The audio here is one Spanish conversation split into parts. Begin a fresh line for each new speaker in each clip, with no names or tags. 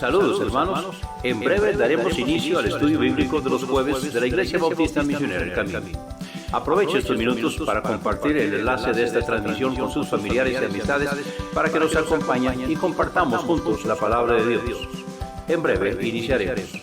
Saludos hermanos, en breve daremos inicio al estudio bíblico de los jueves de la Iglesia Bautista Misionera El Camino. Aproveche estos minutos para compartir el enlace de esta transmisión con sus familiares y amistades para que nos acompañen y compartamos juntos la palabra de Dios. En breve iniciaremos.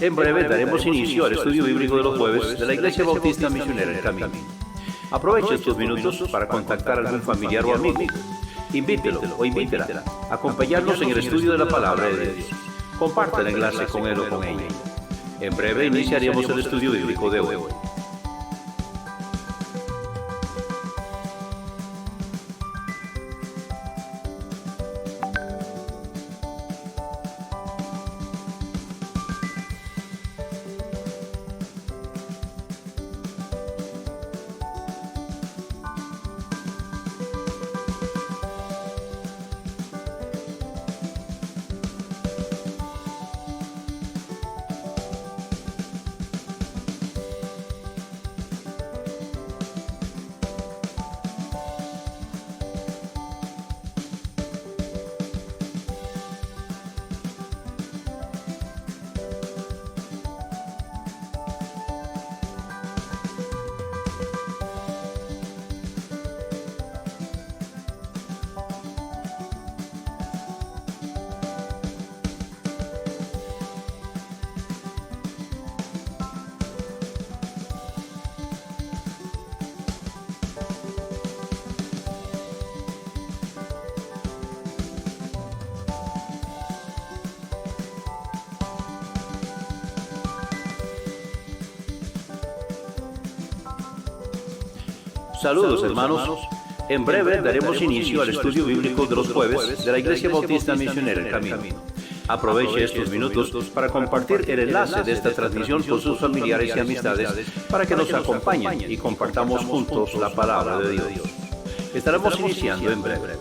En breve daremos inicio al estudio bíblico de los jueves de la Iglesia Bautista Misionera El Camino. Aproveche estos minutos para contactar a algún familiar o amigo. Invítelo o invítela a acompañarnos en el estudio de la palabra de Dios. Comparta el enlace con él o con ella. En breve iniciaremos el estudio bíblico de hoy. Saludos hermanos, en breve daremos inicio al estudio bíblico de los jueves de la Iglesia Bautista Misionera El Camino. Aproveche estos minutos para compartir el enlace de esta transmisión con sus familiares y amistades para que nos acompañen y compartamos juntos la palabra de Dios. Estaremos iniciando en breve.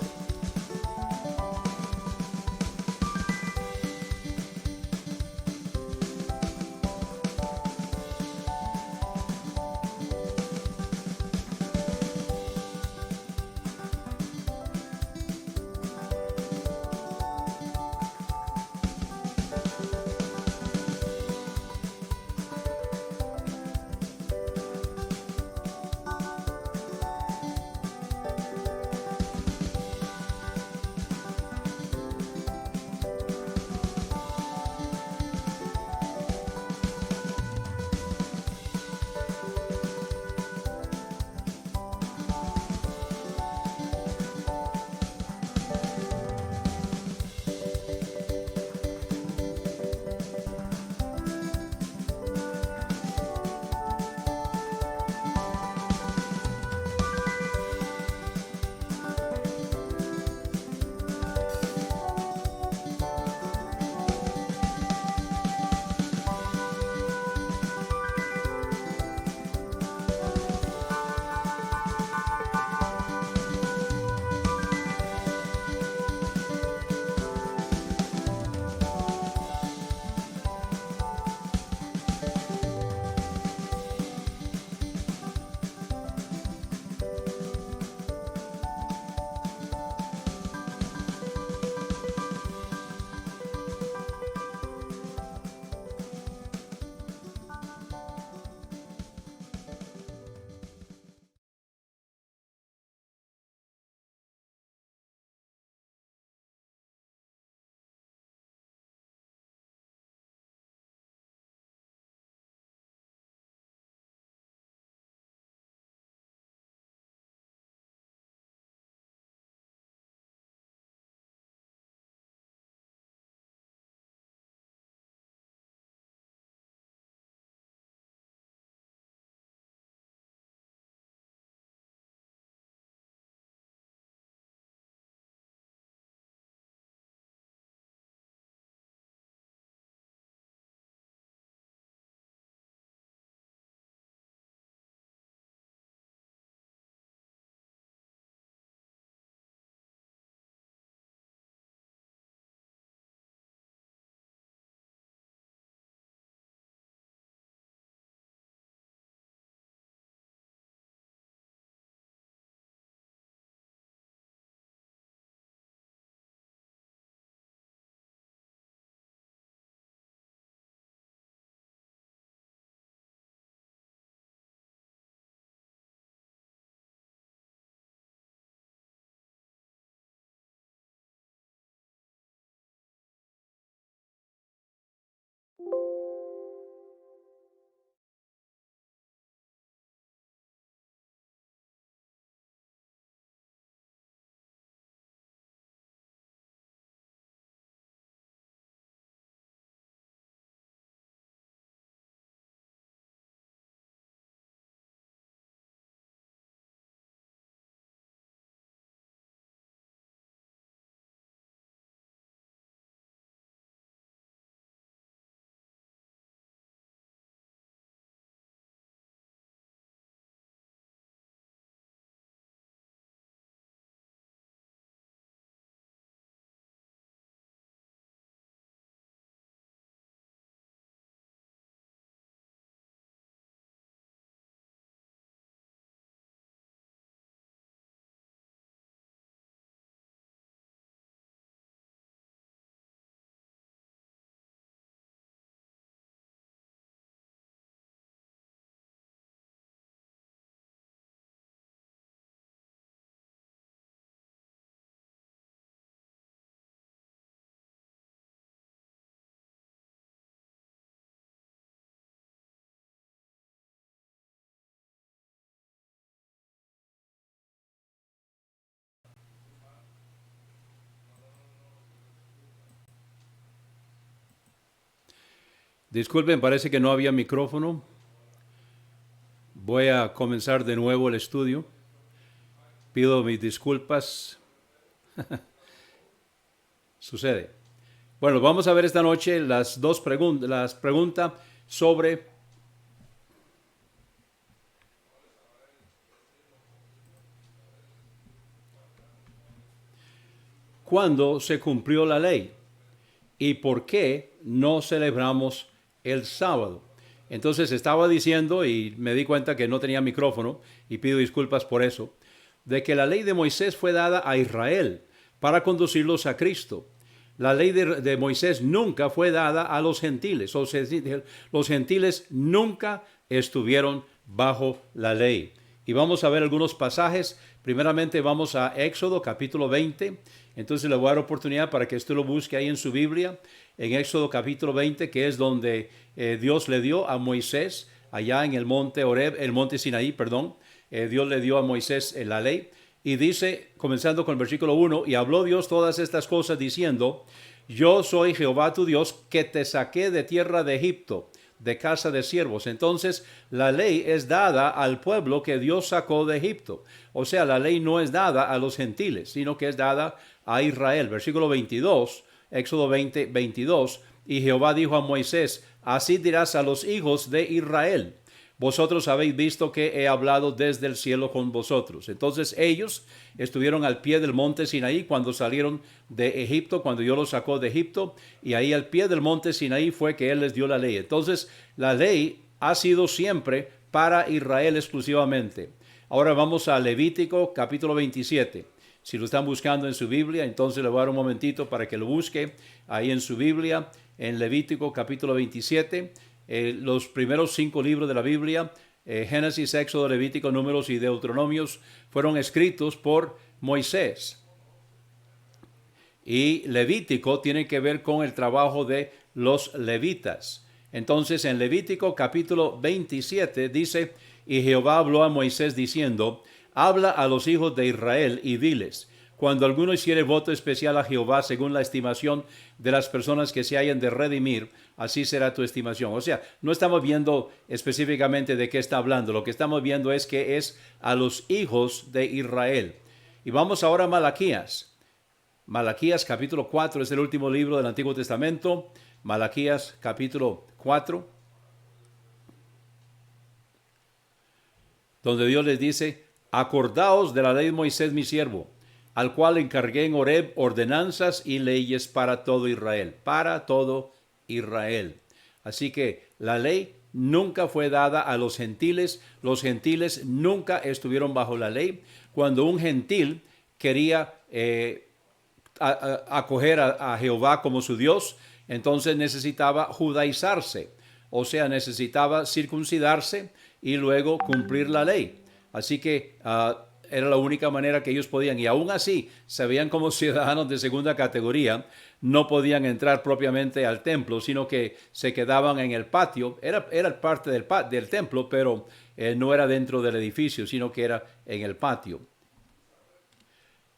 Disculpen, parece que no había micrófono. Voy a comenzar de nuevo el estudio. Pido mis disculpas. Sucede. Bueno, vamos a ver esta noche las dos preguntas. Las preguntas sobre cuándo se cumplió la ley y por qué no celebramos el sábado. Entonces estaba diciendo, y me di cuenta que no tenía micrófono, y pido disculpas por eso, de que la ley de Moisés fue dada a Israel para conducirlos a Cristo. La ley de Moisés nunca fue dada a los gentiles. Los gentiles nunca estuvieron bajo la ley. Y vamos a ver algunos pasajes. Primeramente vamos a Éxodo capítulo 20. Entonces le voy a dar oportunidad para que usted lo busque ahí en su Biblia. En Éxodo capítulo 20, que es donde Dios le dio a Moisés, allá en el monte Horeb, el monte Sinaí, perdón. Dios le dio a Moisés la ley. Y dice, comenzando con el versículo 1, y habló Dios todas estas cosas diciendo, yo soy Jehová tu Dios, que te saqué de tierra de Egipto, de casa de siervos. Entonces, la ley es dada al pueblo que Dios sacó de Egipto. O sea, la ley no es dada a los gentiles, sino que es dada a Israel. Versículo 22, Éxodo 20, 22, y Jehová dijo a Moisés, así dirás a los hijos de Israel, vosotros habéis visto que he hablado desde el cielo con vosotros. Entonces ellos estuvieron al pie del monte Sinaí cuando salieron de Egipto, cuando Dios los sacó de Egipto, y ahí al pie del monte Sinaí fue que Él les dio la ley. Entonces la ley ha sido siempre para Israel exclusivamente. Ahora vamos a Levítico capítulo 27. Si lo están buscando en su Biblia, entonces le voy a dar un momentito para que lo busque ahí en su Biblia, en Levítico capítulo 27. Los primeros 5 libros de la Biblia, Génesis, Éxodo, Levítico, Números y Deuteronomios, fueron escritos por Moisés. Y Levítico tiene que ver con el trabajo de los levitas. Entonces en Levítico capítulo 27 dice, y Jehová habló a Moisés diciendo, habla a los hijos de Israel y diles, cuando alguno hiciere voto especial a Jehová según la estimación de las personas que se hayan de redimir, así será tu estimación. O sea, no estamos viendo específicamente de qué está hablando. Lo que estamos viendo es que es a los hijos de Israel. Y vamos ahora a Malaquías. Malaquías capítulo 4 es el último libro del Antiguo Testamento. Malaquías capítulo 4. Donde Dios les dice, acordaos de la ley de Moisés mi siervo, al cual encargué en Horeb ordenanzas y leyes para todo Israel. Para todo Israel. Así que la ley nunca fue dada a los gentiles. Los gentiles nunca estuvieron bajo la ley. Cuando un gentil quería acoger a Jehová como su Dios, entonces necesitaba judaizarse. O sea, necesitaba circuncidarse y luego cumplir la ley. Así que era la única manera que ellos podían, y aún así se veían como ciudadanos de segunda categoría, no podían entrar propiamente al templo, sino que se quedaban en el patio. Era parte del templo, pero no era dentro del edificio, sino que era en el patio.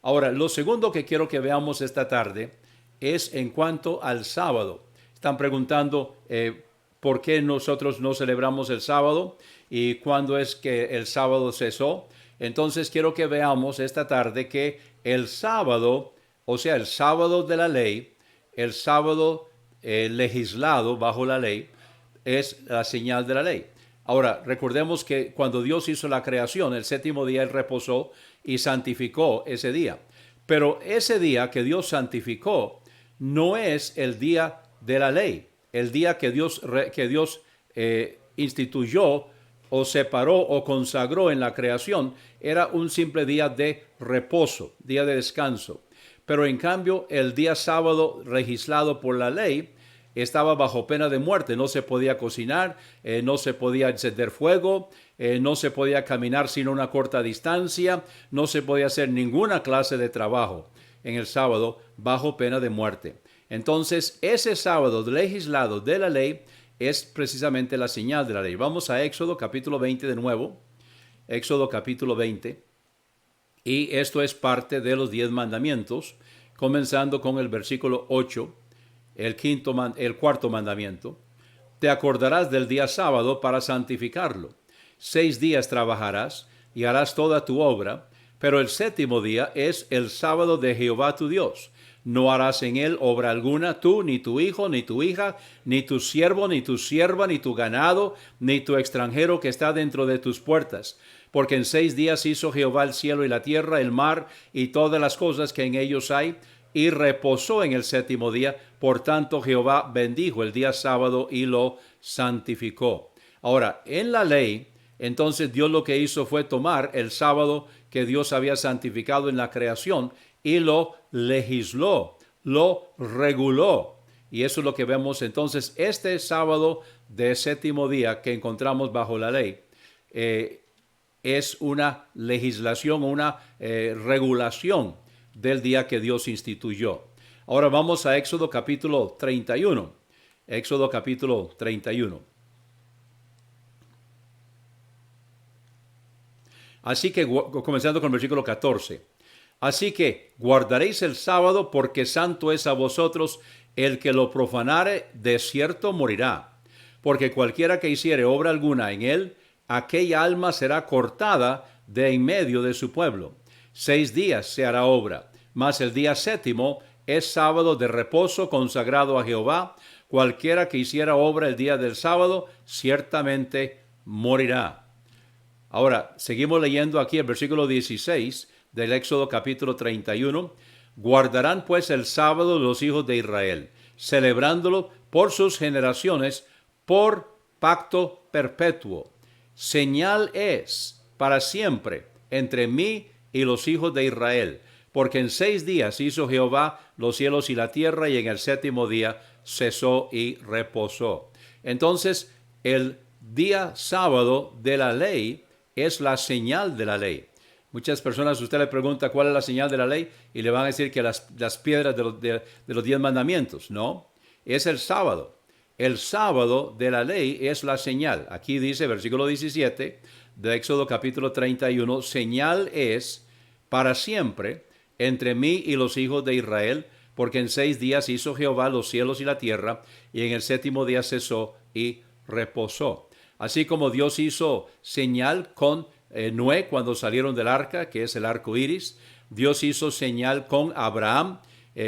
Ahora, lo segundo que quiero que veamos esta tarde es en cuanto al sábado. Están preguntando por qué nosotros no celebramos el sábado y cuándo es que el sábado cesó. Entonces quiero que veamos esta tarde que el sábado, o sea, el sábado de la ley, el sábado legislado bajo la ley, es la señal de la ley. Ahora, recordemos que cuando Dios hizo la creación, el séptimo día Él reposó y santificó ese día. Pero ese día que Dios santificó no es el día de la ley. El día que Dios instituyó o separó o consagró en la creación era un simple día de reposo, día de descanso. Pero en cambio, el día sábado legislado por la ley estaba bajo pena de muerte. No se podía cocinar, no se podía encender fuego, no se podía caminar sino una corta distancia, no se podía hacer ninguna clase de trabajo en el sábado bajo pena de muerte. Entonces, ese sábado legislado de la ley es precisamente la señal de la ley. Vamos a Éxodo capítulo 20 de nuevo. Éxodo capítulo 20. Y esto es parte de los 10 mandamientos, comenzando con el versículo 8, el cuarto mandamiento. te acordarás del día sábado para santificarlo. 6 días trabajarás y harás toda tu obra, pero el séptimo día es el sábado de Jehová tu Dios. No harás en él obra alguna, tú, ni tu hijo, ni tu hija, ni tu siervo, ni tu sierva, ni tu ganado, ni tu extranjero que está dentro de tus puertas. Porque en 6 días hizo Jehová el cielo y la tierra, el mar y todas las cosas que en ellos hay, y reposó en el séptimo día. Por tanto, Jehová bendijo el día sábado y lo santificó. Ahora, en la ley, entonces Dios lo que hizo fue tomar el sábado que Dios había santificado en la creación y lo legisló, lo reguló. Y eso es lo que vemos entonces este sábado de séptimo día que encontramos bajo la ley. Es una legislación, una regulación del día que Dios instituyó. Ahora vamos a Éxodo capítulo 31. Éxodo capítulo 31. Así que, comenzando con el versículo 14. Así que guardaréis el sábado porque santo es a vosotros. El que lo profanare de cierto morirá. Porque cualquiera que hiciere obra alguna en él, aquella alma será cortada de en medio de su pueblo. 6 días se hará obra, mas el día séptimo es sábado de reposo consagrado a Jehová. Cualquiera que hiciera obra el día del sábado, ciertamente morirá. Ahora, seguimos leyendo aquí el versículo 16 del Éxodo capítulo 31. Guardarán pues el sábado los hijos de Israel, celebrándolo por sus generaciones, por pacto perpetuo. Señal es para siempre entre mí y los hijos de Israel, porque en 6 días hizo Jehová los cielos y la tierra, y en el séptimo día cesó y reposó. Entonces, el día sábado de la ley es la señal de la ley. Muchas personas, usted le pregunta cuál es la señal de la ley y le van a decir que las piedras de los 10 mandamientos. No, es el sábado. El sábado de la ley es la señal. Aquí dice, versículo 17 de Éxodo capítulo 31, señal es para siempre entre mí y los hijos de Israel, porque en 6 días hizo Jehová los cielos y la tierra, y en el séptimo día cesó y reposó. Así como Dios hizo señal con Noé cuando salieron del arca, que es el arco iris. Dios hizo señal con Abraham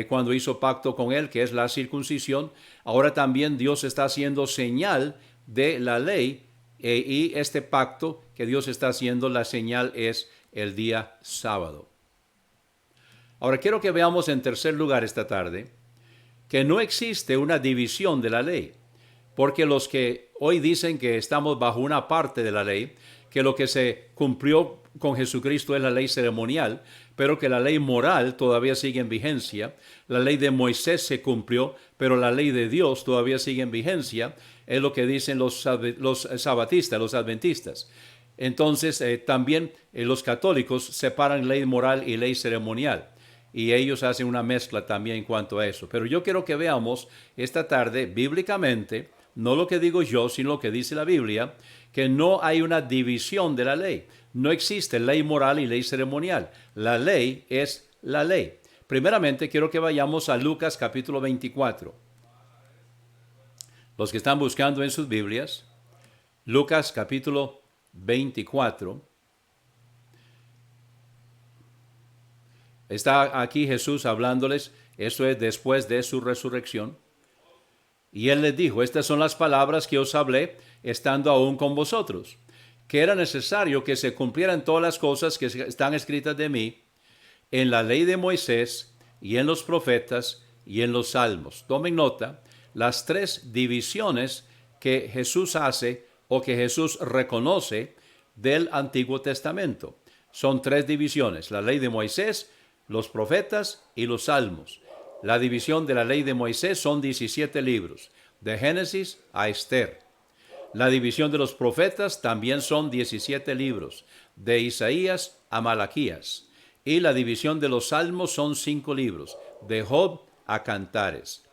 cuando hizo pacto con él, que es la circuncisión. Ahora también Dios está haciendo señal de la ley y este pacto que Dios está haciendo, la señal es el día sábado. Ahora quiero que veamos en tercer lugar esta tarde que no existe una división de la ley, porque los que hoy dicen que estamos bajo una parte de la ley, que lo que se cumplió con Jesucristo es la ley ceremonial, pero que la ley moral todavía sigue en vigencia. La ley de Moisés se cumplió, pero la ley de Dios todavía sigue en vigencia. Es lo que dicen los sabatistas, los adventistas. Entonces, también los católicos separan ley moral y ley ceremonial. Y ellos hacen una mezcla también en cuanto a eso. Pero yo quiero que veamos esta tarde, bíblicamente, no lo que digo yo, sino lo que dice la Biblia, que no hay una división de la ley. No existe ley moral y ley ceremonial. La ley es la ley. Primeramente, quiero que vayamos a Lucas capítulo 24. Los que están buscando en sus Biblias, Lucas capítulo 24. Está aquí Jesús hablándoles, eso es después de su resurrección. Y él les dijo, estas son las palabras que os hablé estando aún con vosotros, que era necesario que se cumplieran todas las cosas que están escritas de mí en la ley de Moisés y en los profetas y en los salmos. Tomen nota, las 3 divisiones que Jesús hace o que Jesús reconoce del Antiguo Testamento. Son 3 divisiones, la ley de Moisés, los profetas y los salmos. La división de la ley de Moisés son 17 libros, de Génesis a Esther. La división de los profetas también son 17 libros, de Isaías a Malaquías. Y la división de los salmos son 5 libros, de Job a Cantares.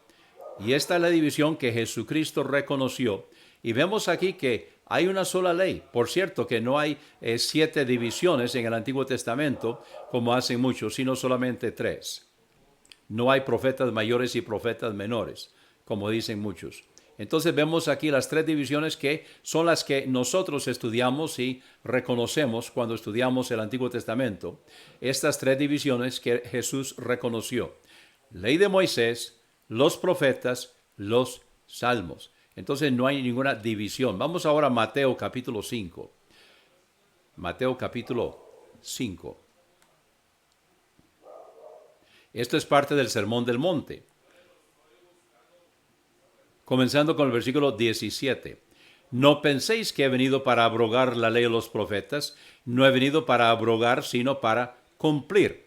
Y esta es la división que Jesucristo reconoció. Y vemos aquí que hay una sola ley. Por cierto, que no hay 7 divisiones en el Antiguo Testamento, como hacen muchos, sino solamente 3. No hay profetas mayores y profetas menores, como dicen muchos. Entonces vemos aquí las tres divisiones que son las que nosotros estudiamos y reconocemos cuando estudiamos el Antiguo Testamento. Estas tres divisiones que Jesús reconoció: ley de Moisés, los profetas, los salmos. Entonces no hay ninguna división. Vamos ahora a Mateo capítulo 5. Mateo capítulo 5. Esto es parte del Sermón del Monte. Comenzando con el versículo 17. No penséis que he venido para abrogar la ley de los profetas. No he venido para abrogar, sino para cumplir.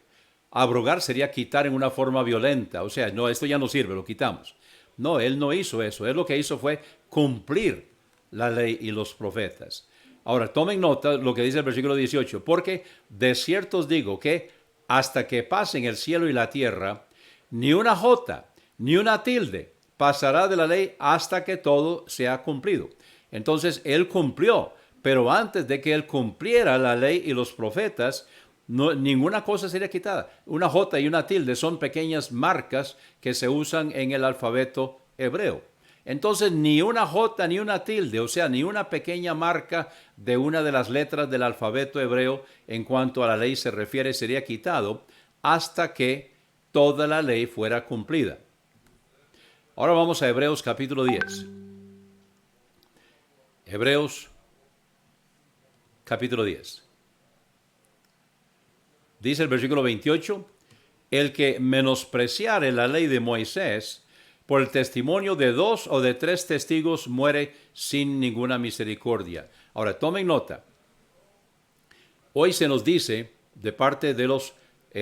Abrogar sería quitar en una forma violenta. O sea, no, esto ya no sirve, lo quitamos. No, él no hizo eso. Él lo que hizo fue cumplir la ley y los profetas. Ahora, tomen nota lo que dice el versículo 18. Porque de cierto os digo que hasta que pasen el cielo y la tierra, ni una jota, ni una tilde pasará de la ley hasta que todo sea cumplido. Entonces, él cumplió, pero antes de que él cumpliera la ley y los profetas, ninguna cosa sería quitada. Una jota y una tilde son pequeñas marcas que se usan en el alfabeto hebreo. Entonces, ni una jota ni una tilde, o sea, ni una pequeña marca de una de las letras del alfabeto hebreo en cuanto a la ley se refiere, sería quitado hasta que toda la ley fuera cumplida. Ahora vamos a Hebreos capítulo 10. Hebreos capítulo 10. Dice el versículo 28, el que menospreciare la ley de Moisés, por el testimonio de 2 o de 3 testigos muere sin ninguna misericordia. Ahora, tomen nota. Hoy se nos dice, de parte de los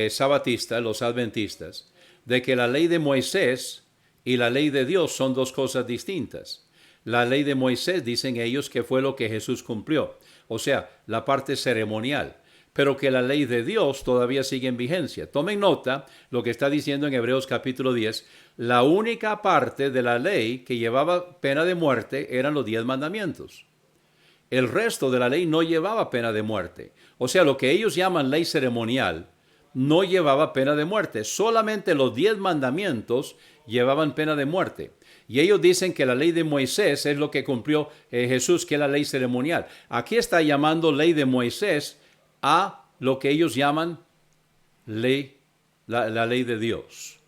sabatistas, los adventistas, de que la ley de Moisés y la ley de Dios son dos cosas distintas. La ley de Moisés, dicen ellos, que fue lo que Jesús cumplió, o sea, la parte ceremonial, pero que la ley de Dios todavía sigue en vigencia. Tomen nota lo que está diciendo en Hebreos capítulo 10. La única parte de la ley que llevaba pena de muerte eran los 10 mandamientos. El resto de la ley no llevaba pena de muerte. O sea, lo que ellos llaman ley ceremonial no llevaba pena de muerte. Solamente los 10 mandamientos llevaban pena de muerte. Y ellos dicen que la ley de Moisés es lo que cumplió Jesús, que es la ley ceremonial. Aquí está llamando ley de Moisés a lo que ellos llaman ley, la ley de Dios,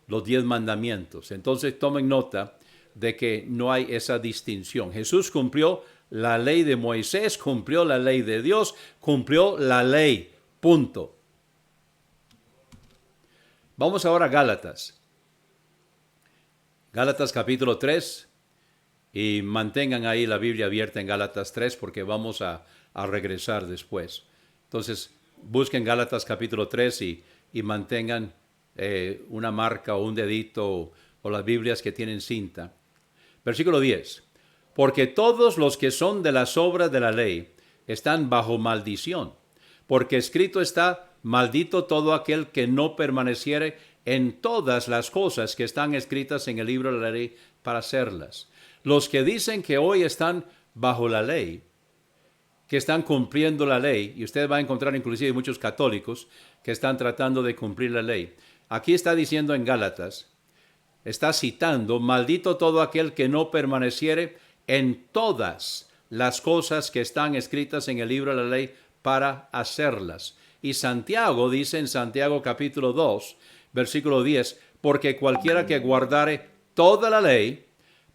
los 10 mandamientos. Entonces tomen nota de que no hay esa distinción. Jesús cumplió la ley de Moisés, cumplió la ley de Dios, cumplió la ley, punto. Vamos ahora a Gálatas. Gálatas capítulo 3, y mantengan ahí la Biblia abierta en Gálatas 3 porque vamos a regresar después. Entonces, busquen Gálatas capítulo 3 y mantengan una marca o un dedito o las Biblias que tienen cinta. Versículo 10. Porque todos los que son de las obras de la ley están bajo maldición, porque escrito está, maldito todo aquel que no permaneciere en todas las cosas que están escritas en el libro de la ley para hacerlas. Los que dicen que hoy están bajo la ley, que están cumpliendo la ley, y usted va a encontrar inclusive muchos católicos que están tratando de cumplir la ley. Aquí está diciendo en Gálatas, está citando, maldito todo aquel que no permaneciere en todas las cosas que están escritas en el libro de la ley para hacerlas. Y Santiago dice en Santiago capítulo 2, versículo 10, porque cualquiera que guardare toda la ley,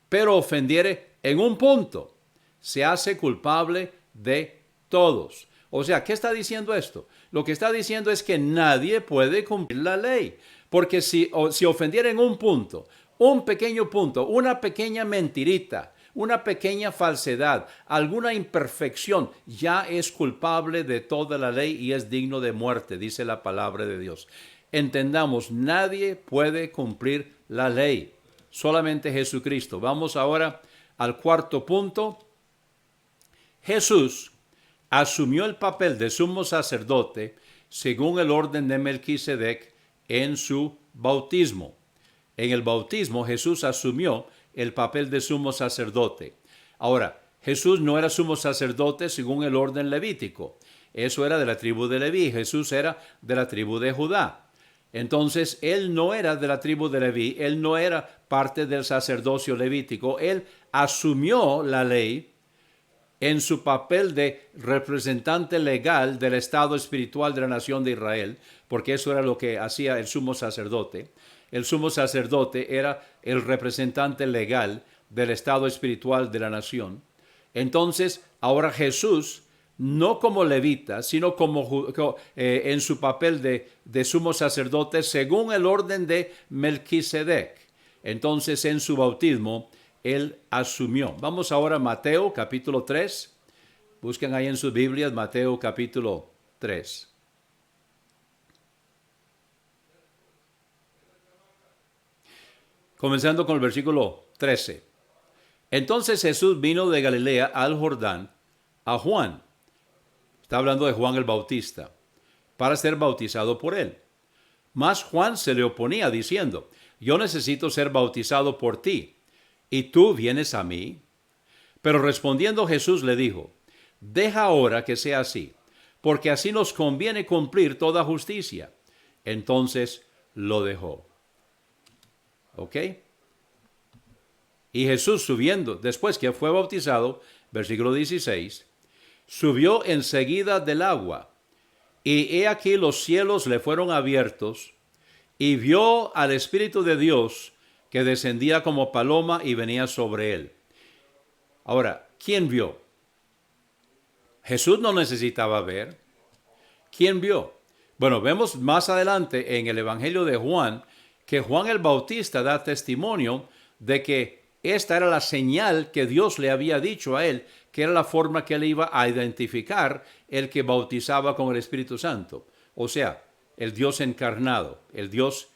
pero ofendiere en un punto, se hace culpable de todos. O sea, ¿qué está diciendo esto? Lo que está diciendo es que nadie puede cumplir la ley, porque si ofendiera en un punto, un pequeño punto, una pequeña mentirita, una pequeña falsedad, alguna imperfección, ya es culpable de toda la ley y es digno de muerte, dice la palabra de Dios. Entendamos, nadie puede cumplir la ley, solamente Jesucristo. Vamos ahora al cuarto punto. Jesús asumió el papel de sumo sacerdote según el orden de Melquisedec en su bautismo. En el bautismo Jesús asumió el papel de sumo sacerdote. Ahora, Jesús no era sumo sacerdote según el orden levítico. Eso era de la tribu de Leví. Jesús era de la tribu de Judá. Entonces, él no era de la tribu de Leví, él no era parte del sacerdocio levítico, él asumió la ley en su papel de representante legal del estado espiritual de la nación de Israel, porque eso era lo que hacía el sumo sacerdote. El sumo sacerdote era el representante legal del estado espiritual de la nación. Entonces, ahora Jesús, no como levita, sino en su papel de sumo sacerdote, según el orden de Melquisedec. Entonces, en su bautismo, él asumió. Vamos ahora a Mateo capítulo 3. Busquen ahí en sus Biblias Mateo capítulo 3. Comenzando con el versículo 13. Entonces Jesús vino de Galilea al Jordán a Juan. Está hablando de Juan el Bautista, para ser bautizado por él. Mas Juan se le oponía diciendo, yo necesito ser bautizado por ti, ¿y tú vienes a mí? Pero respondiendo Jesús le dijo, deja ahora que sea así, porque así nos conviene cumplir toda justicia. Entonces lo dejó. ¿Ok? Y Jesús subiendo, después que fue bautizado, versículo 16, subió enseguida del agua, y he aquí los cielos le fueron abiertos, y vio al Espíritu de Dios que descendía como paloma y venía sobre él. Ahora, ¿quién vio? Jesús no necesitaba ver. ¿Quién vio? Bueno, vemos más adelante en el Evangelio de Juan que Juan el Bautista da testimonio de que esta era la señal que Dios le había dicho a él, que era la forma que él iba a identificar el que bautizaba con el Espíritu Santo. O sea, el Dios encarnado, el Dios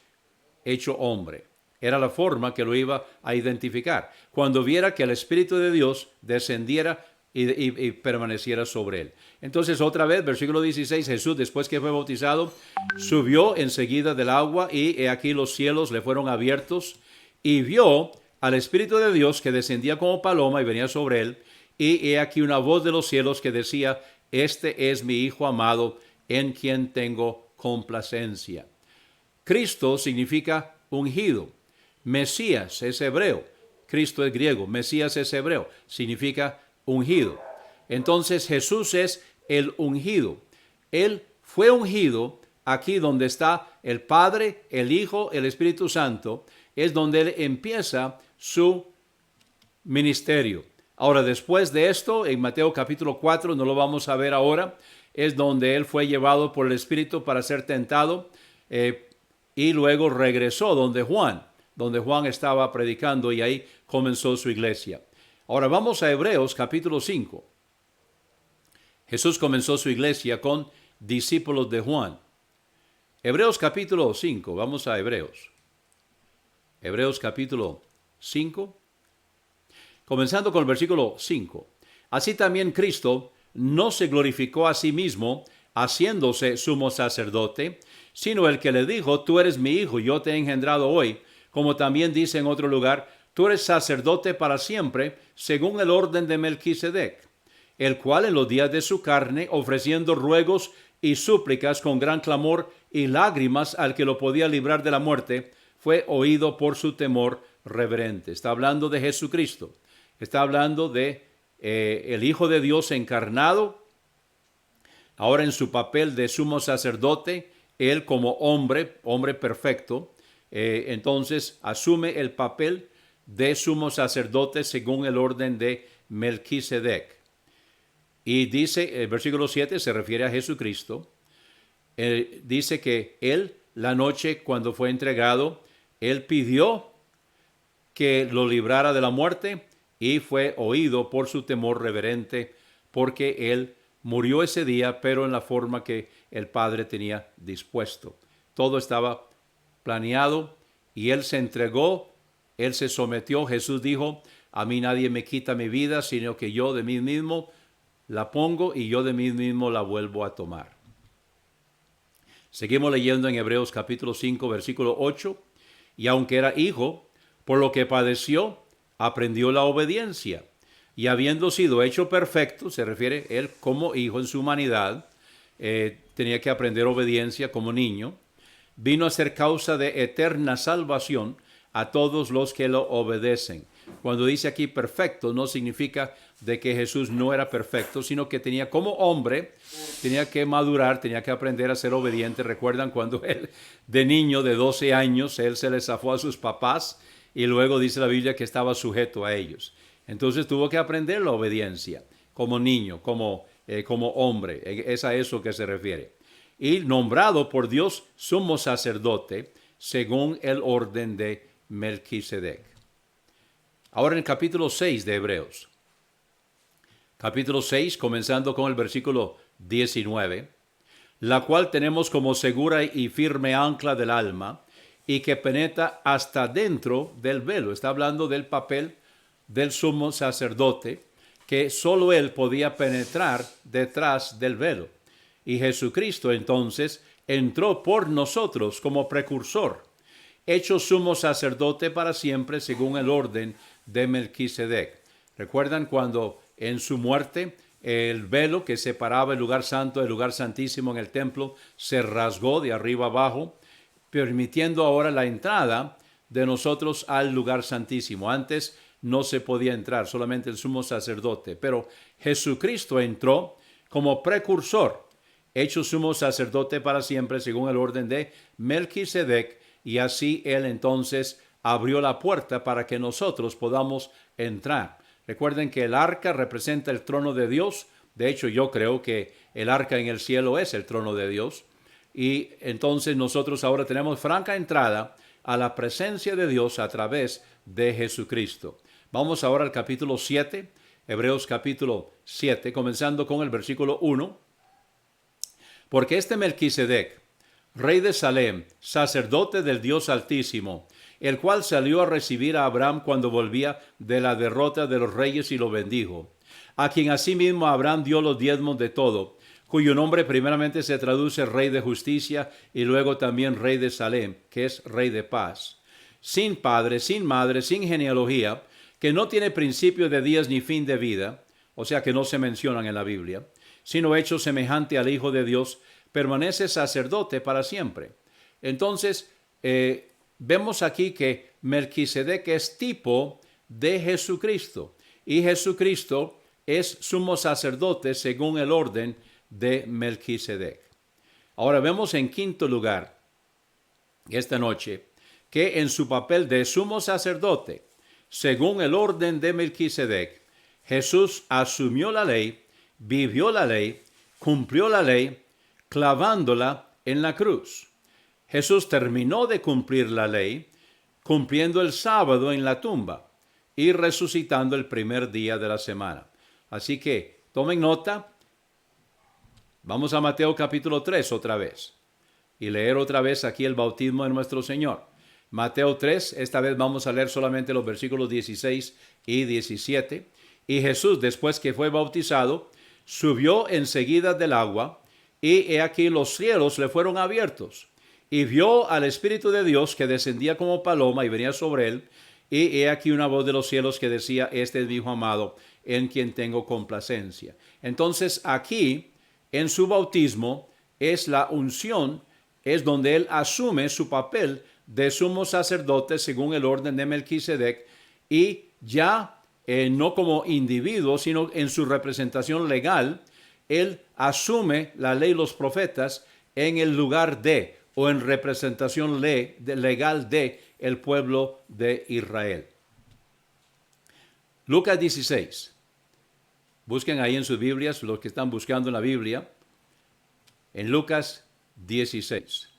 hecho hombre. Era la forma que lo iba a identificar. Cuando viera que el Espíritu de Dios descendiera y permaneciera sobre él. Entonces, otra vez, versículo 16, Jesús, después que fue bautizado, subió enseguida del agua y he aquí los cielos le fueron abiertos y vio al Espíritu de Dios que descendía como paloma y venía sobre él. Y he aquí una voz de los cielos que decía, este es mi Hijo amado, en quien tengo complacencia. Cristo significa ungido. Mesías es hebreo. Cristo es griego. Mesías es hebreo. Significa ungido. Entonces Jesús es el ungido. Él fue ungido aquí donde está el Padre, el Hijo, el Espíritu Santo. Es donde él empieza su ministerio. Ahora, después de esto, en Mateo capítulo 4, no lo vamos a ver ahora, es donde él fue llevado por el Espíritu para ser tentado y luego regresó donde Juan estaba predicando y ahí comenzó su iglesia. Ahora vamos a Hebreos capítulo 5. Jesús comenzó su iglesia con discípulos de Juan. Hebreos capítulo 5, vamos a Hebreos. Hebreos capítulo 5. Comenzando con el versículo 5. Así también Cristo no se glorificó a sí mismo, haciéndose sumo sacerdote, sino el que le dijo, tú eres mi hijo, yo te he engendrado hoy, como también dice en otro lugar, tú eres sacerdote para siempre, según el orden de Melquisedec, el cual en los días de su carne, ofreciendo ruegos y súplicas con gran clamor y lágrimas al que lo podía librar de la muerte, fue oído por su temor reverente. Está hablando de Jesucristo. Está hablando de el Hijo de Dios encarnado, ahora en su papel de sumo sacerdote, él como hombre perfecto, entonces asume el papel de sumo sacerdote según el orden de Melquisedec. Y dice, el versículo 7 se refiere a Jesucristo, dice que él, la noche cuando fue entregado, él pidió que lo librara de la muerte y fue oído por su temor reverente, porque él murió ese día, pero en la forma que el Padre tenía dispuesto. Todo estaba planeado y él se entregó, él se sometió. Jesús dijo, a mí nadie me quita mi vida, sino que yo de mí mismo la pongo y yo de mí mismo la vuelvo a tomar. Seguimos leyendo en Hebreos capítulo 5, versículo 8. Y aunque era hijo, por lo que padeció, aprendió la obediencia. Y habiendo sido hecho perfecto, se refiere él como hijo en su humanidad, tenía que aprender obediencia como niño. vino a ser causa de eterna salvación a todos los que lo obedecen. Cuando dice aquí perfecto, no significa de que Jesús no era perfecto, sino que tenía como hombre, tenía que madurar, tenía que aprender a ser obediente. Recuerdan cuando él, de niño de 12 años, él se le zafó a sus papás y luego dice la Biblia que estaba sujeto a ellos. Entonces tuvo que aprender la obediencia como niño, como hombre. Es a eso que se refiere. Y nombrado por Dios sumo sacerdote según el orden de Melquisedec. Ahora en el capítulo 6 de Hebreos. Capítulo 6, comenzando con el versículo 19. La cual tenemos como segura y firme ancla del alma y que penetra hasta dentro del velo. Está hablando del papel del sumo sacerdote, que solo él podía penetrar detrás del velo. Y Jesucristo entonces entró por nosotros como precursor, hecho sumo sacerdote para siempre según el orden de Melquisedec. ¿Recuerdan cuando en su muerte el velo que separaba el lugar santo del lugar santísimo en el templo se rasgó de arriba abajo, permitiendo ahora la entrada de nosotros al lugar santísimo? Antes no se podía entrar, solamente el sumo sacerdote, pero Jesucristo entró como precursor, hecho sumo sacerdote para siempre según el orden de Melquisedec, y así él entonces abrió la puerta para que nosotros podamos entrar. Recuerden que el arca representa el trono de Dios. De hecho, yo creo que el arca en el cielo es el trono de Dios. Y entonces nosotros ahora tenemos franca entrada a la presencia de Dios a través de Jesucristo. Vamos ahora al capítulo 7, Hebreos capítulo 7, comenzando con el versículo 1. Porque este Melquisedec, rey de Salem, sacerdote del Dios Altísimo, el cual salió a recibir a Abraham cuando volvía de la derrota de los reyes y lo bendijo, a quien asimismo Abraham dio los diezmos de todo, cuyo nombre primeramente se traduce rey de justicia y luego también rey de Salem, que es rey de paz, sin padre, sin madre, sin genealogía, que no tiene principio de días ni fin de vida, o sea que no se mencionan en la Biblia, sino hecho semejante al Hijo de Dios, permanece sacerdote para siempre. Entonces, vemos aquí que Melquisedec es tipo de Jesucristo, y Jesucristo es sumo sacerdote según el orden de Melquisedec. Ahora vemos en quinto lugar, esta noche, que en su papel de sumo sacerdote, según el orden de Melquisedec, Jesús asumió la ley, vivió la ley, cumplió la ley, clavándola en la cruz. Jesús terminó de cumplir la ley, cumpliendo el sábado en la tumba y resucitando el primer día de la semana. Así que tomen nota. Vamos a Mateo capítulo 3 otra vez y leer otra vez aquí el bautismo de nuestro Señor. Mateo 3, esta vez vamos a leer solamente los versículos 16 y 17. Y Jesús, después que fue bautizado, subió enseguida del agua, y he aquí los cielos le fueron abiertos, y vio al Espíritu de Dios que descendía como paloma y venía sobre él, y he aquí una voz de los cielos que decía: este es mi Hijo amado, en quien tengo complacencia. Entonces aquí, en su bautismo, es la unción, es donde él asume su papel de sumo sacerdote según el orden de Melquisedec, y ya no como individuo, sino en su representación legal, él asume la ley y los profetas en el lugar de, o en representación legal de el pueblo de Israel. Lucas 16. Busquen ahí en sus Biblias, los que están buscando en la Biblia, en Lucas 16.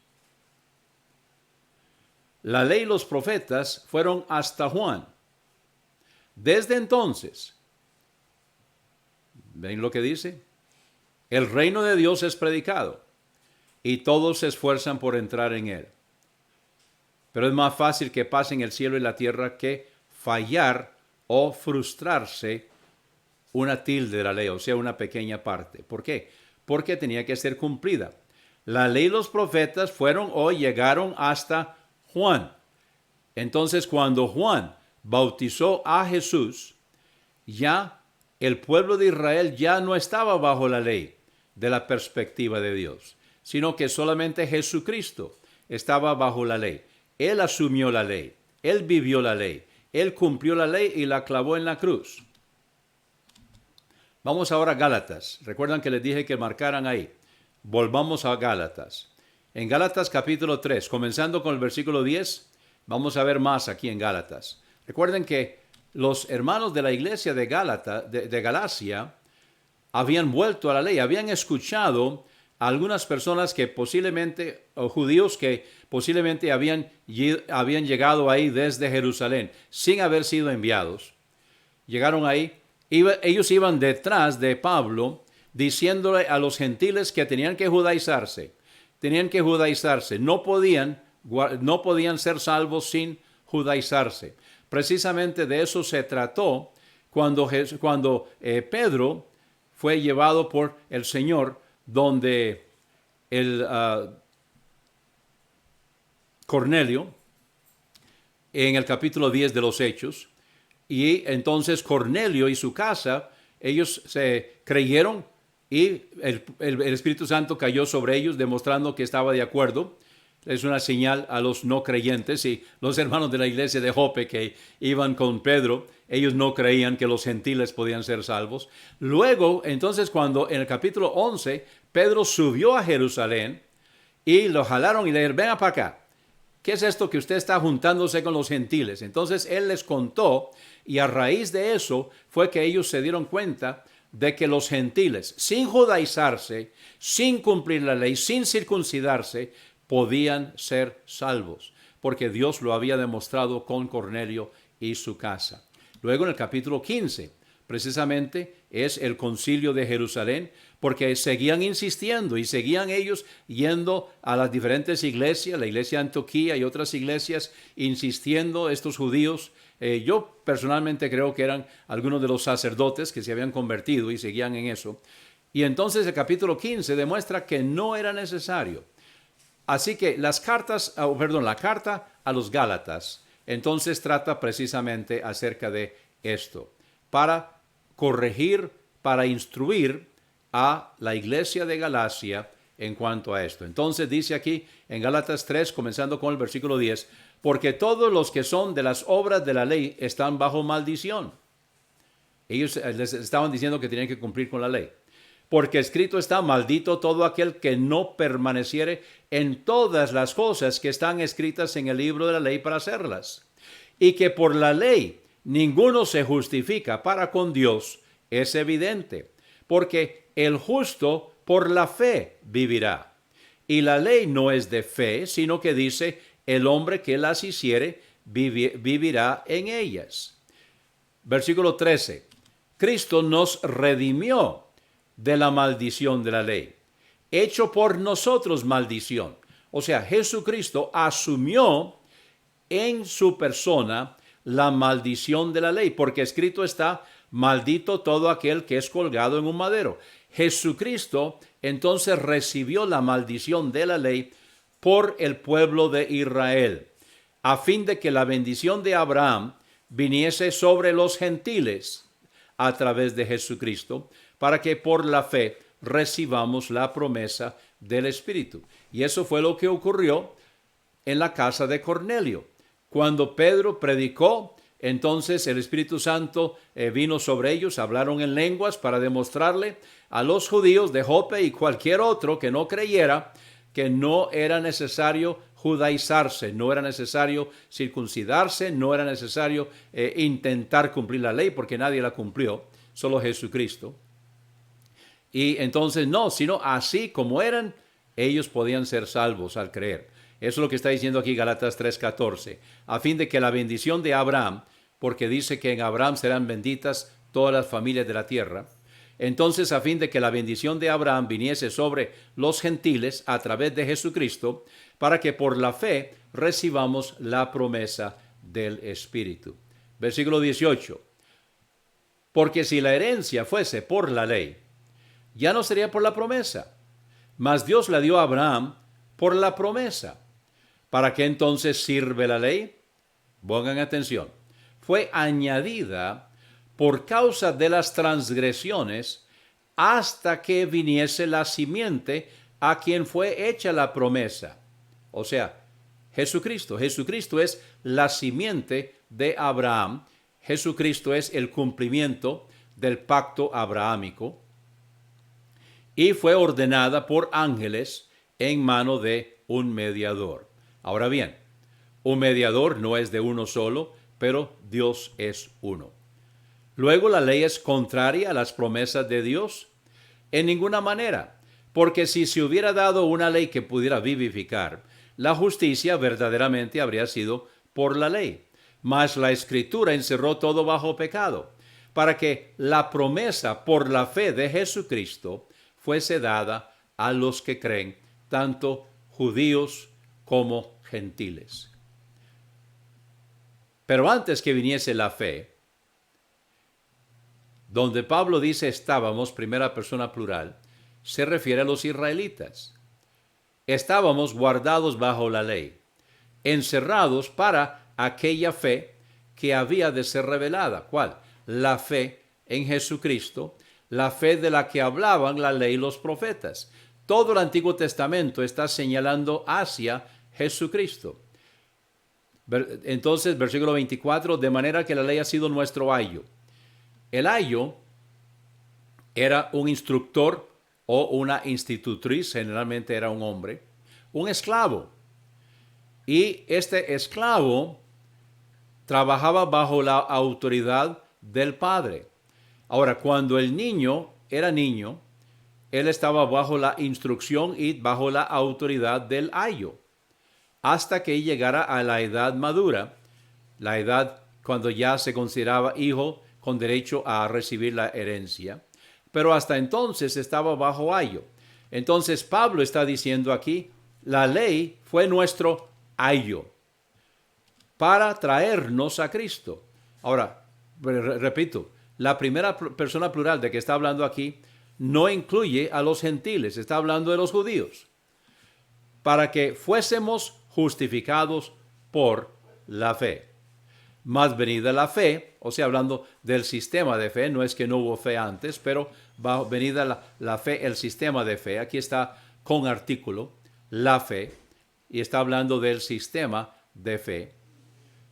La ley y los profetas fueron hasta Juan. Desde entonces, ¿ven lo que dice? El reino de Dios es predicado y todos se esfuerzan por entrar en él. Pero es más fácil que pasen el cielo y la tierra que fallar o frustrarse una tilde de la ley, o sea, una pequeña parte. ¿Por qué? Porque tenía que ser cumplida. La ley y los profetas fueron o llegaron hasta Juan. Entonces, cuando Juan bautizó a Jesús, ya el pueblo de Israel ya no estaba bajo la ley de la perspectiva de Dios, sino que solamente Jesucristo estaba bajo la ley. Él asumió la ley. Él vivió la ley. Él cumplió la ley y la clavó en la cruz. Vamos ahora a Gálatas. Recuerdan que les dije que marcaran ahí. Volvamos a Gálatas. En Gálatas capítulo 3, comenzando con el versículo 10, vamos a ver más aquí en Gálatas. Recuerden que los hermanos de la iglesia de Galacia habían vuelto a la ley, habían escuchado a algunas personas que posiblemente, o judíos que posiblemente habían llegado ahí desde Jerusalén, sin haber sido enviados. Llegaron ahí, ellos iban detrás de Pablo, diciéndole a los gentiles que tenían que judaizarse, no podían ser salvos sin judaizarse. Precisamente de eso se trató cuando Pedro fue llevado por el Señor, donde el Cornelio, en el capítulo 10 de los Hechos, y entonces Cornelio y su casa, ellos se creyeron y el Espíritu Santo cayó sobre ellos, demostrando que estaba de acuerdo. Es una señal a los no creyentes, y los hermanos de la iglesia de Jope que iban con Pedro, ellos no creían que los gentiles podían ser salvos. Luego, entonces, cuando en el capítulo 11, Pedro subió a Jerusalén y lo jalaron y le dijeron, venga para acá. ¿Qué es esto que usted está juntándose con los gentiles? Entonces él les contó, y a raíz de eso fue que ellos se dieron cuenta de que los gentiles, sin judaizarse, sin cumplir la ley, sin circuncidarse, podían ser salvos, porque Dios lo había demostrado con Cornelio y su casa. Luego en el capítulo 15, precisamente es el concilio de Jerusalén, porque seguían insistiendo y seguían ellos yendo a las diferentes iglesias, la iglesia de Antioquía y otras iglesias, insistiendo estos judíos. Yo personalmente creo que eran algunos de los sacerdotes que se habían convertido y seguían en eso. Y entonces el capítulo 15 demuestra que no era necesario. Así que la carta a los Gálatas, entonces trata precisamente acerca de esto, para corregir, para instruir a la iglesia de Galacia en cuanto a esto. Entonces dice aquí en Gálatas 3, comenzando con el versículo 10, porque todos los que son de las obras de la ley están bajo maldición. Ellos les estaban diciendo que tenían que cumplir con la ley. Porque escrito está, maldito todo aquel que no permaneciere en todas las cosas que están escritas en el libro de la ley para hacerlas. Y que por la ley ninguno se justifica para con Dios, es evidente. Porque el justo por la fe vivirá. Y la ley no es de fe, sino que dice, el hombre que las hiciere vivirá en ellas. Versículo 13. Cristo nos redimió de la maldición de la ley, hecho por nosotros maldición. O sea, Jesucristo asumió en su persona la maldición de la ley, porque escrito está, maldito todo aquel que es colgado en un madero. Jesucristo entonces recibió la maldición de la ley por el pueblo de Israel, a fin de que la bendición de Abraham viniese sobre los gentiles a través de Jesucristo, para que por la fe recibamos la promesa del Espíritu. Y eso fue lo que ocurrió en la casa de Cornelio. Cuando Pedro predicó, entonces el Espíritu Santo vino sobre ellos, hablaron en lenguas para demostrarle a los judíos de Jope y cualquier otro que no creyera que no era necesario judaizarse, no era necesario circuncidarse, no era necesario intentar cumplir la ley, porque nadie la cumplió, solo Jesucristo. Y entonces no, sino así como eran, ellos podían ser salvos al creer. Eso es lo que está diciendo aquí Gálatas 3:14, a fin de que la bendición de Abraham, porque dice que en Abraham serán benditas todas las familias de la tierra, entonces a fin de que la bendición de Abraham viniese sobre los gentiles a través de Jesucristo, para que por la fe recibamos la promesa del Espíritu. Versículo 18, porque si la herencia fuese por la ley, ya no sería por la promesa, mas Dios la dio a Abraham por la promesa. ¿Para qué entonces sirve la ley? Pongan atención. Fue añadida por causa de las transgresiones hasta que viniese la simiente a quien fue hecha la promesa. o sea, Jesucristo. Jesucristo es la simiente de Abraham. Jesucristo es el cumplimiento del pacto abrahámico y fue ordenada por ángeles en mano de un mediador. Ahora bien, un mediador no es de uno solo, pero Dios es uno. Luego, ¿la ley es contraria a las promesas de Dios? En ninguna manera, porque si se hubiera dado una ley que pudiera vivificar, la justicia verdaderamente habría sido por la ley. Mas la Escritura encerró todo bajo pecado, para que la promesa por la fe de Jesucristo fuese dada a los que creen, tanto judíos como gentiles. Pero antes que viniese la fe, donde Pablo dice estábamos, primera persona plural, se refiere a los israelitas. Estábamos guardados bajo la ley, encerrados para aquella fe que había de ser revelada. ¿Cuál? La fe en Jesucristo, la fe de la que hablaban la ley y los profetas. Todo el Antiguo Testamento está señalando hacia Jesucristo. Entonces, versículo 24, de manera que la ley ha sido nuestro ayo. El ayo era un instructor o una institutriz, generalmente era un hombre, un esclavo. Y este esclavo trabajaba bajo la autoridad del padre. Ahora, cuando el niño era niño, él estaba bajo la instrucción y bajo la autoridad del ayo, hasta que llegara a la edad madura, la edad cuando ya se consideraba hijo con derecho a recibir la herencia. Pero hasta entonces estaba bajo ayo. Entonces Pablo está diciendo aquí, la ley fue nuestro ayo para traernos a Cristo. Ahora, repito, la primera persona plural de que está hablando aquí no incluye a los gentiles, está hablando de los judíos, para que fuésemos justificados por la fe. Más venida la fe, o sea, hablando del sistema de fe, no es que no hubo fe antes, pero venida la fe, el sistema de fe, aquí está con artículo, la fe, y está hablando del sistema de fe.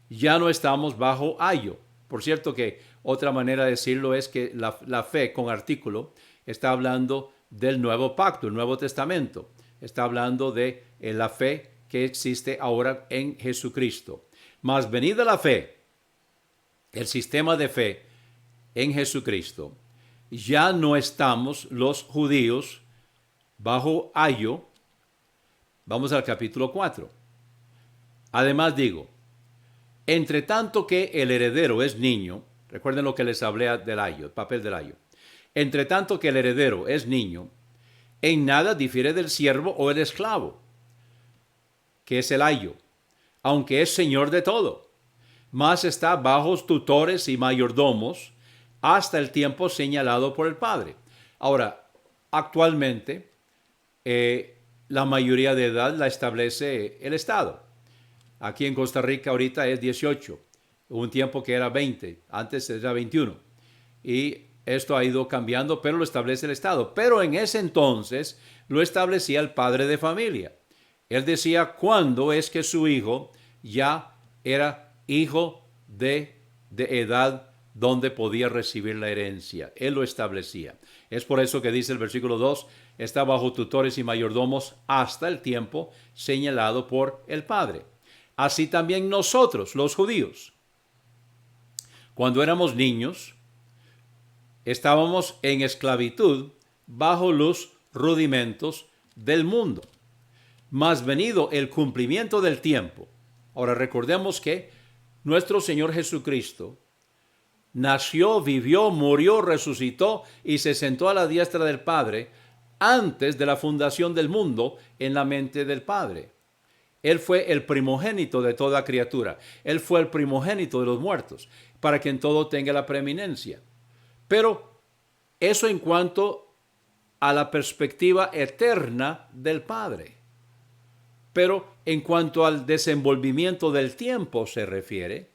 Ya no estamos bajo ayo. Por cierto que otra manera de decirlo es que la fe con artículo está hablando del nuevo pacto, el Nuevo Testamento. Está hablando de la fe que existe ahora en Jesucristo. Mas venida la fe, el sistema de fe en Jesucristo, ya no estamos los judíos bajo ayo. Vamos al capítulo 4. Además digo, entre tanto que el heredero es niño, recuerden lo que les hablé del ayo, el papel del ayo. Entre tanto que el heredero es niño, en nada difiere del siervo o el esclavo, que es el ayo, aunque es señor de todo, mas está bajo tutores y mayordomos hasta el tiempo señalado por el padre. Ahora, actualmente, la mayoría de edad la establece el Estado. Aquí en Costa Rica ahorita es 18, un tiempo que era 20, antes era 21. Y esto ha ido cambiando, pero lo establece el Estado. Pero en ese entonces lo establecía el padre de familia. Él decía cuándo es que su hijo ya era hijo de edad donde podía recibir la herencia. Él lo establecía. Es por eso que dice el versículo 2, está bajo tutores y mayordomos hasta el tiempo señalado por el Padre. Así también nosotros, los judíos, cuando éramos niños, estábamos en esclavitud bajo los rudimentos del mundo. Mas venido el cumplimiento del tiempo. Ahora recordemos que nuestro Señor Jesucristo nació, vivió, murió, resucitó y se sentó a la diestra del Padre antes de la fundación del mundo en la mente del Padre. Él fue el primogénito de toda criatura. Él fue el primogénito de los muertos, para que en todo tenga la preeminencia. Pero eso en cuanto a la perspectiva eterna del Padre. Pero en cuanto al desenvolvimiento del tiempo se refiere,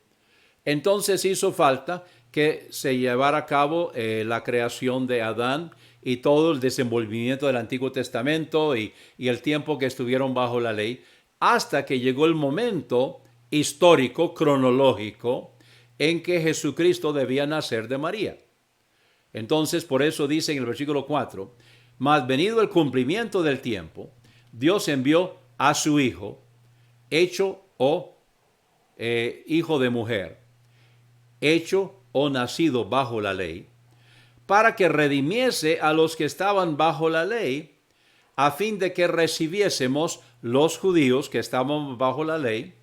entonces hizo falta que se llevara a cabo la creación de Adán y todo el desenvolvimiento del Antiguo Testamento y el tiempo que estuvieron bajo la ley. hasta que llegó el momento histórico, cronológico, en que Jesucristo debía nacer de María. Entonces, por eso dice en el versículo 4, mas venido el cumplimiento del tiempo, Dios envió a su Hijo, hecho hijo de mujer, hecho o nacido bajo la ley, para que redimiese a los que estaban bajo la ley, a fin de que recibiésemos los judíos que estaban bajo la ley,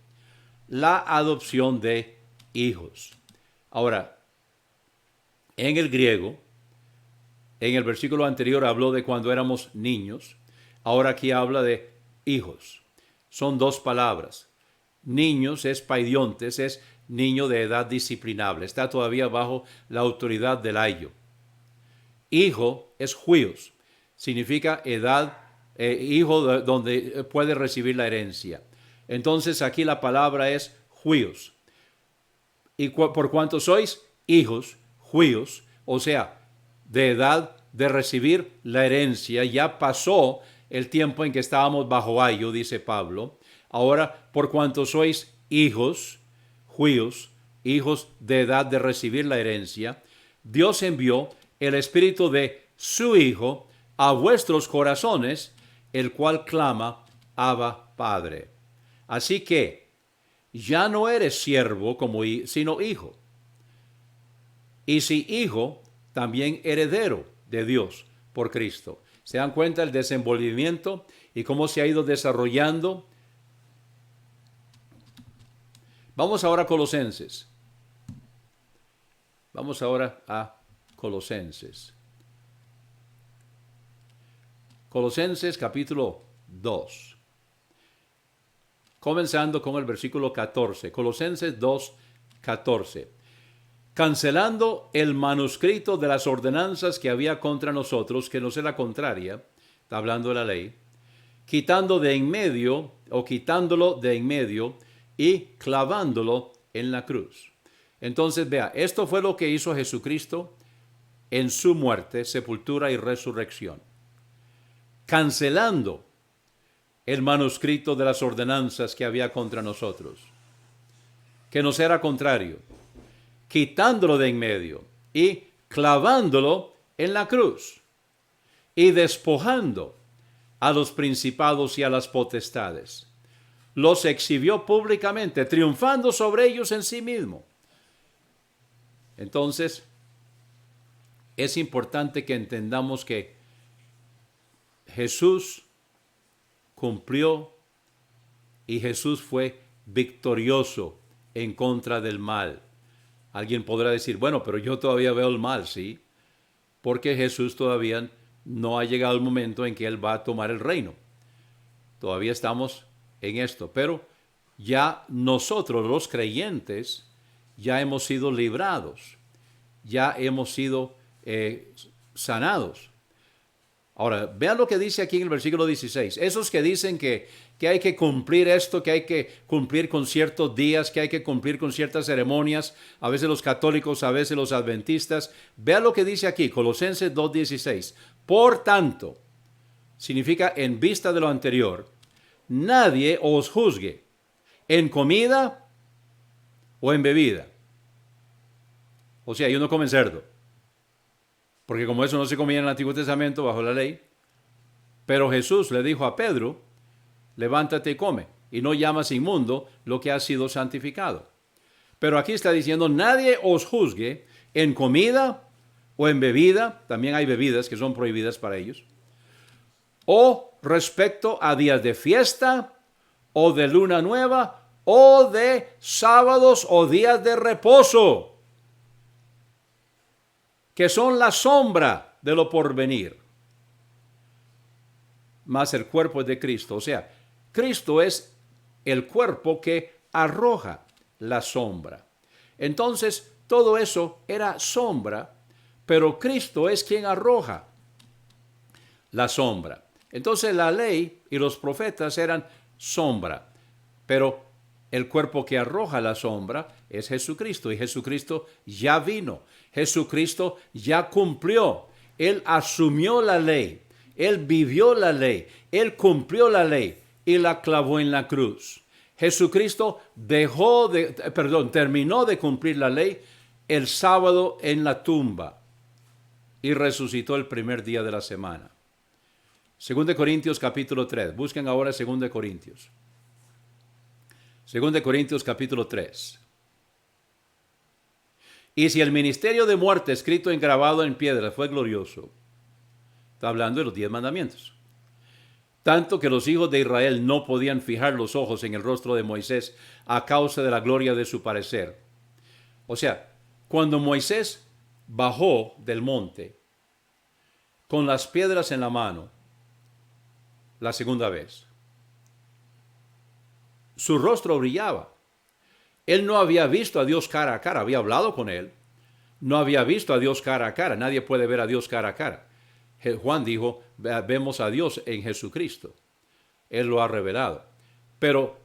la adopción de hijos. Ahora, en el griego, en el versículo anterior habló de cuando éramos niños, ahora aquí habla de hijos. Son dos palabras. Niños es paidiontes, es niño de edad disciplinable, está todavía bajo la autoridad del ayo. Hijo es huios, significa edad, hijo donde puede recibir la herencia. Entonces aquí la palabra es huios. Y por cuanto sois hijos, huios, o sea, de edad de recibir la herencia, ya pasó el tiempo en que estábamos bajo ayo, dice Pablo. Ahora, por cuanto sois hijos, huios, hijos de edad de recibir la herencia, Dios envió el Espíritu de su Hijo a vuestros corazones, el cual clama, Abba, Padre. Así que ya no eres siervo sino hijo. Y si hijo, también heredero de Dios por Cristo. ¿Se dan cuenta el desenvolvimiento y cómo se ha ido desarrollando? Vamos ahora a Colosenses. Vamos ahora a Colosenses. Colosenses capítulo 2. Comenzando con el versículo 14. Colosenses 2, 14. Cancelando el manuscrito de las ordenanzas que había contra nosotros, que nos era contraria, está hablando de la ley, quitándolo de en medio y clavándolo en la cruz. Entonces, vea, esto fue lo que hizo Jesucristo en su muerte, sepultura y resurrección. Cancelando el manuscrito de las ordenanzas que había contra nosotros, que nos era contrario, quitándolo de en medio y clavándolo en la cruz y despojando a los principados y a las potestades. Los exhibió públicamente, triunfando sobre ellos en sí mismo. Entonces, es importante que entendamos que Jesús cumplió y Jesús fue victorioso en contra del mal. Alguien podrá decir, bueno, pero yo todavía veo el mal, ¿sí? Porque Jesús todavía no ha llegado el momento en que Él va a tomar el reino. Todavía estamos en esto, pero ya nosotros los creyentes ya hemos sido librados, ya hemos sido sanados. Ahora, vean lo que dice aquí en el versículo 16. Esos que dicen que hay que cumplir esto, que hay que cumplir con ciertos días, que hay que cumplir con ciertas ceremonias, a veces los católicos, a veces los adventistas. Vean lo que dice aquí, Colosenses 2:16. Por tanto, significa en vista de lo anterior, nadie os juzgue en comida o en bebida. O sea, ellos no comen cerdo, porque como eso no se comía en el Antiguo Testamento bajo la ley. Pero Jesús le dijo a Pedro, levántate y come, y no llamas inmundo lo que ha sido santificado. Pero aquí está diciendo, nadie os juzgue en comida o en bebida, también hay bebidas que son prohibidas para ellos, o respecto a días de fiesta, o de luna nueva, o de sábados o días de reposo, que son la sombra de lo porvenir. Mas el cuerpo es de Cristo. O sea, Cristo es el cuerpo que arroja la sombra. Entonces, todo eso era sombra, pero Cristo es quien arroja la sombra. Entonces, la ley y los profetas eran sombra, pero el cuerpo que arroja la sombra es Jesucristo, y Jesucristo ya vino. Jesucristo ya cumplió. Él asumió la ley. Él vivió la ley. Él cumplió la ley. y la clavó en la cruz. Jesucristo terminó de cumplir la ley el sábado en la tumba y resucitó el primer día de la semana. 2 Corintios capítulo 3. Busquen ahora 2 Corintios. 2 Corintios capítulo 3. Y si el ministerio de muerte escrito y grabado en piedra fue glorioso, está hablando de los 10 mandamientos, tanto que los hijos de Israel no podían fijar los ojos en el rostro de Moisés a causa de la gloria de su parecer. O sea, cuando Moisés bajó del monte con las piedras en la mano, la segunda vez, su rostro brillaba. Él no había visto a Dios cara a cara, había hablado con él, no había visto a Dios cara a cara, nadie puede ver a Dios cara a cara. Juan dijo, vemos a Dios en Jesucristo, Él lo ha revelado. Pero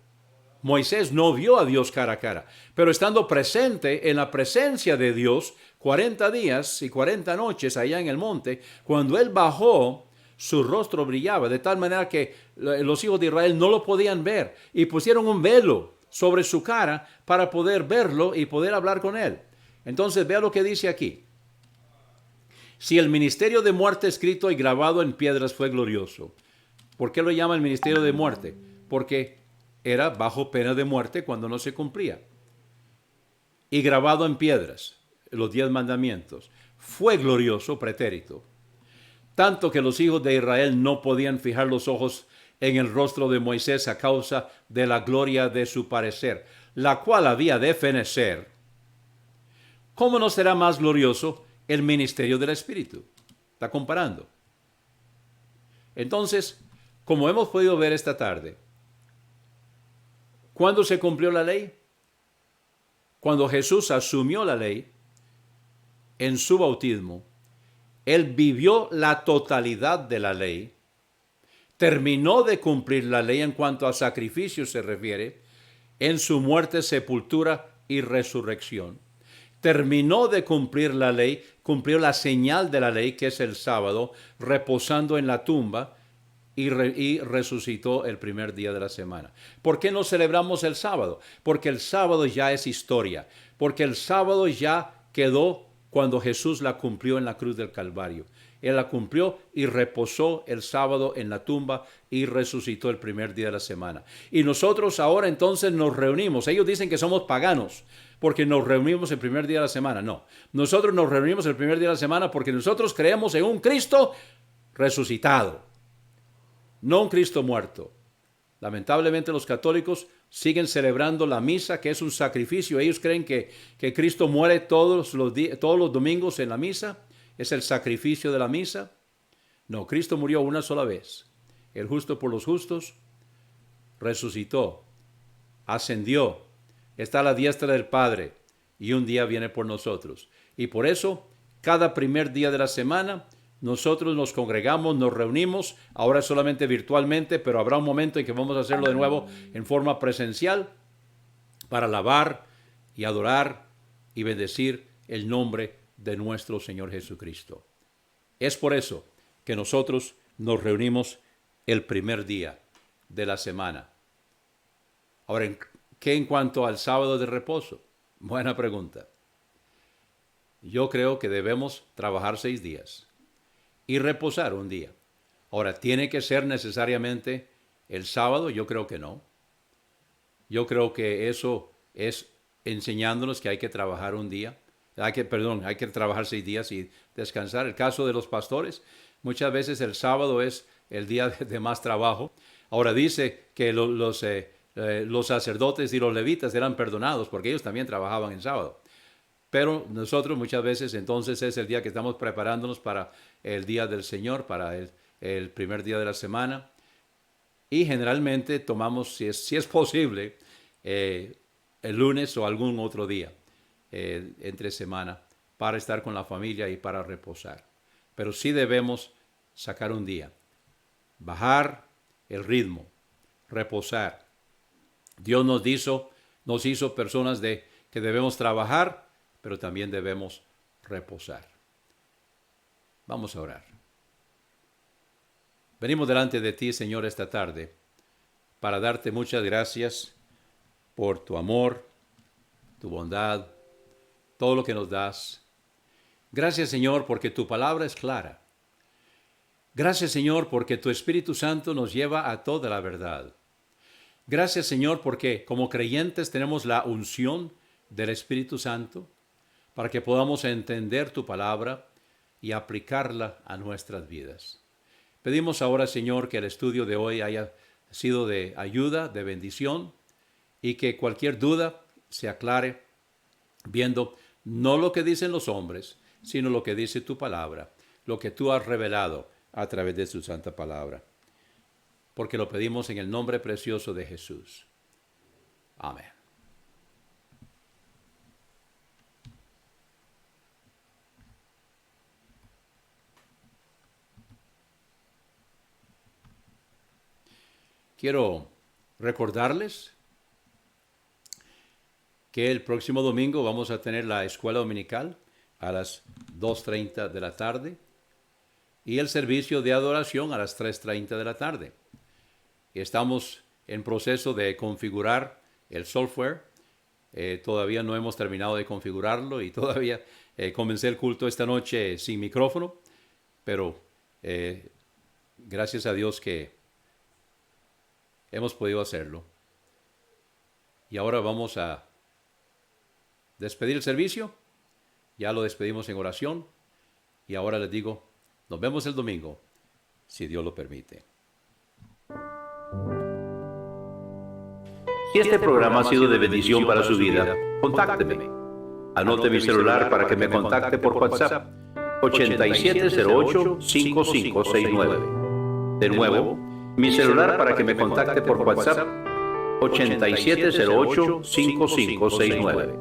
Moisés no vio a Dios cara a cara, pero estando presente en la presencia de Dios, 40 días y 40 noches allá en el monte, cuando él bajó, su rostro brillaba, de tal manera que los hijos de Israel no lo podían ver y pusieron un velo sobre su cara para poder verlo y poder hablar con él. Entonces vea lo que dice aquí. Si el ministerio de muerte escrito y grabado en piedras fue glorioso, ¿por qué lo llama el ministerio de muerte? Porque era bajo pena de muerte cuando no se cumplía. Y grabado en piedras, los 10 mandamientos, fue glorioso, pretérito, tanto que los hijos de Israel no podían fijar los ojos en el rostro de Moisés a causa de la gloria de su parecer, la cual había de fenecer. ¿Cómo no será más glorioso el ministerio del Espíritu? Está comparando. Entonces, como hemos podido ver esta tarde, ¿cuándo se cumplió la ley? Cuando Jesús asumió la ley en su bautismo, Él vivió la totalidad de la ley, terminó de cumplir la ley en cuanto a sacrificio se refiere, en su muerte, sepultura y resurrección. Terminó de cumplir la ley, cumplió la señal de la ley, que es el sábado, reposando en la tumba, y resucitó el primer día de la semana. ¿Por qué no celebramos el sábado? Porque el sábado ya es historia, porque el sábado ya quedó cuando Jesús la cumplió en la cruz del Calvario. Él la cumplió y reposó el sábado en la tumba y resucitó el primer día de la semana. Y nosotros ahora entonces nos reunimos. Ellos dicen que somos paganos porque nos reunimos el primer día de la semana. No, nosotros nos reunimos el primer día de la semana porque nosotros creemos en un Cristo resucitado, no un Cristo muerto. Lamentablemente los católicos siguen celebrando la misa, que es un sacrificio. Ellos creen que Cristo muere todos los domingos en la misa. Es el sacrificio de la misa. No, Cristo murió una sola vez. El justo por los justos resucitó, ascendió, está a la diestra del Padre y un día viene por nosotros. Y por eso, cada primer día de la semana, nosotros nos congregamos, nos reunimos, ahora solamente virtualmente, pero habrá un momento en que vamos a hacerlo de nuevo en forma presencial para alabar y adorar y bendecir el nombre de nuestro Señor Jesucristo. Es por eso que nosotros nos reunimos el primer día de la semana. Ahora, ¿qué en cuanto al sábado de reposo? Buena pregunta. Yo creo que debemos trabajar 6 días y reposar un día. Ahora, ¿tiene que ser necesariamente el sábado? Yo creo que no. Yo creo que eso es enseñándonos que hay que trabajar un día. Hay que trabajar 6 días y descansar. El caso de los pastores, muchas veces el sábado es el día de más trabajo. Ahora dice que los sacerdotes y los levitas eran perdonados porque ellos también trabajaban en sábado. Pero nosotros muchas veces entonces es el día que estamos preparándonos para el día del Señor, para el primer día de la semana. Y generalmente tomamos, si es posible, el lunes o algún otro día entre semana para estar con la familia y para reposar. Pero sí debemos sacar un día, bajar el ritmo, reposar. Dios nos hizo personas que debemos trabajar, pero también debemos reposar. Vamos a orar. Venimos delante de ti, Señor, esta tarde para darte muchas gracias por tu amor, tu bondad, todo lo que nos das. Gracias, Señor, porque tu palabra es clara. Gracias, Señor, porque tu Espíritu Santo nos lleva a toda la verdad. Gracias, Señor, porque como creyentes tenemos la unción del Espíritu Santo para que podamos entender tu palabra y aplicarla a nuestras vidas. Pedimos ahora, Señor, que el estudio de hoy haya sido de ayuda, de bendición, y que cualquier duda se aclare viendo no lo que dicen los hombres, sino lo que dice tu palabra, lo que tú has revelado a través de tu santa palabra. Porque lo pedimos en el nombre precioso de Jesús. Amén. Quiero recordarles que el próximo domingo vamos a tener la escuela dominical a las 2:30 de la tarde y el servicio de adoración a las 3:30 de la tarde. Estamos en proceso de configurar el software. Todavía no hemos terminado de configurarlo y todavía comencé el culto esta noche sin micrófono, pero gracias a Dios que hemos podido hacerlo. Y ahora vamos a despedir el servicio. Ya lo despedimos en oración. Y ahora les digo, nos vemos el domingo, si Dios lo permite.
Si este programa ha sido de bendición para su vida, contácteme. Anote mi celular para que me contacte por WhatsApp, 8708-5569. De nuevo, mi celular para que me contacte por WhatsApp, 8708-5569.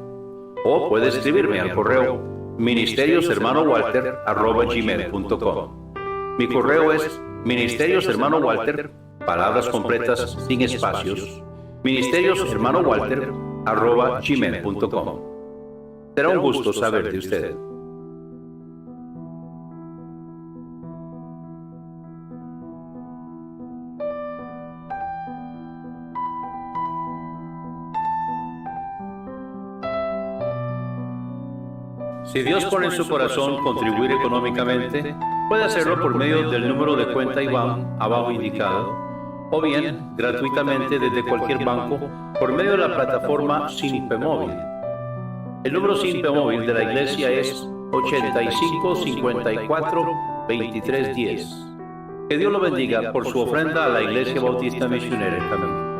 O puede escribirme al correo ministerioshermanowalter@gmail.com. Mi correo es ministerioshermanowalter, palabras completas sin espacios, ministerioshermanowalter@gmail.com. Será un gusto saber de usted. Si Dios pone en su corazón contribuir económicamente, puede hacerlo por medio del número de cuenta IBAN abajo indicado, o bien gratuitamente desde cualquier banco por medio de la plataforma Simpe Móvil. El número Simpe Móvil de la iglesia es 8554-2310. Que Dios lo bendiga por su ofrenda a la Iglesia Bautista Misionera El Camino.